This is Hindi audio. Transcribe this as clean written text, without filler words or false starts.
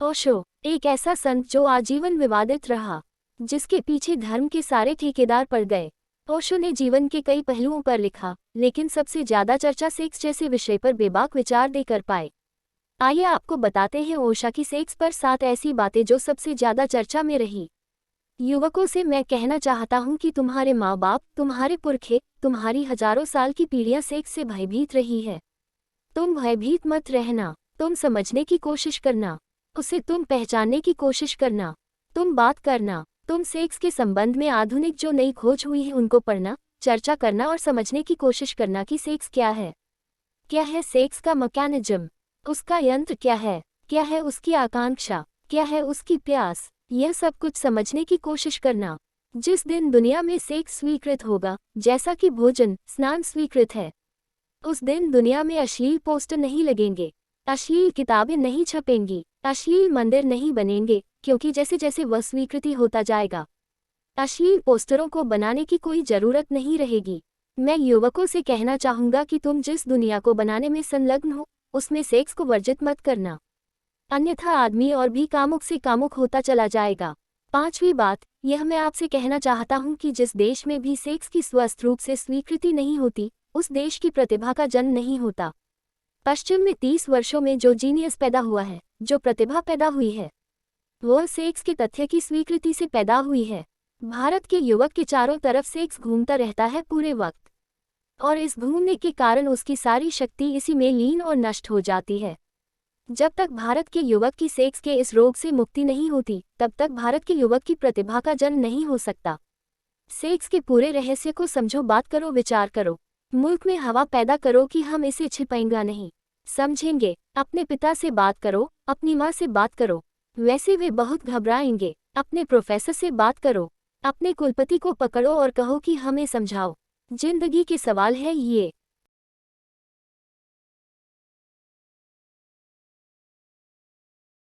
ओशो, एक ऐसा संत जो आजीवन विवादित रहा, जिसके पीछे धर्म के सारे ठेकेदार पड़ गए। ओशो ने जीवन के कई पहलुओं पर लिखा, लेकिन सबसे ज्यादा चर्चा सेक्स जैसे विषय पर बेबाक विचार दे कर पाए। आइए आपको बताते हैं ओशो की सेक्स पर 7 ऐसी बातें जो सबसे ज्यादा चर्चा में रही। युवकों से मैं कहना चाहता हूं कि तुम्हारे माँ बाप, तुम्हारे पुरखे, तुम्हारी हजारों साल की पीढ़ियां सेक्स से भयभीत रही है। तुम भयभीत मत रहना, तुम समझने की कोशिश करना, उसे तुम पहचानने की कोशिश करना, तुम बात करना, तुम सेक्स के संबंध में आधुनिक जो नई खोज हुई है उनको पढ़ना, चर्चा करना और समझने की कोशिश करना कि सेक्स क्या है सेक्स का मैकेनिज्म, उसका यंत्र क्या है उसकी आकांक्षा, क्या है उसकी प्यास, यह सब कुछ समझने की कोशिश करना। जिस दिन दुनिया में सेक्स स्वीकृत होगा, जैसा कि भोजन, स्नान स्वीकृत है, उस दिन दुनिया में अश्लील पोस्टर नहीं लगेंगे, अश्लील किताबें नहीं छपेंगी, अश्लील मंदिर नहीं बनेंगे, क्योंकि जैसे जैसे वह स्वीकृति होता जाएगा, अश्लील पोस्टरों को बनाने की कोई जरूरत नहीं रहेगी। मैं युवकों से कहना चाहूंगा कि तुम जिस दुनिया को बनाने में संलग्न हो, उसमें सेक्स को वर्जित मत करना, अन्यथा आदमी और भी कामुक से कामुक होता चला जाएगा। 5वीं बात, यह मैं आपसे कहना चाहता हूं कि जिस देश में भी सेक्स की स्वस्थ रूप से स्वीकृति नहीं होती, उस देश की प्रतिभा का जन्म नहीं होता। पश्चिम में 30 वर्षों में जो जीनियस पैदा हुआ है, जो प्रतिभा पैदा हुई है, वह सेक्स के तथ्य की स्वीकृति से पैदा हुई है। भारत के युवक के चारों तरफ सेक्स घूमता रहता है पूरे वक्त, और इस घूमने के कारण उसकी सारी शक्ति इसी में लीन और नष्ट हो जाती है। जब तक भारत के युवक की सेक्स के इस रोग से मुक्ति नहीं होती, तब तक भारत के युवक की प्रतिभा का जन्म नहीं हो सकता। सेक्स के पूरे रहस्य को समझो, बात करो, विचार करो, मुल्क में हवा पैदा करो कि हम इसे छिपाएंगे नहीं, समझेंगे। अपने पिता से बात करो, अपनी माँ से बात करो, वैसे वे बहुत घबराएंगे। अपने प्रोफेसर से बात करो, अपने कुलपति को पकड़ो और कहो कि हमें समझाओ। जिंदगी के सवाल है ये।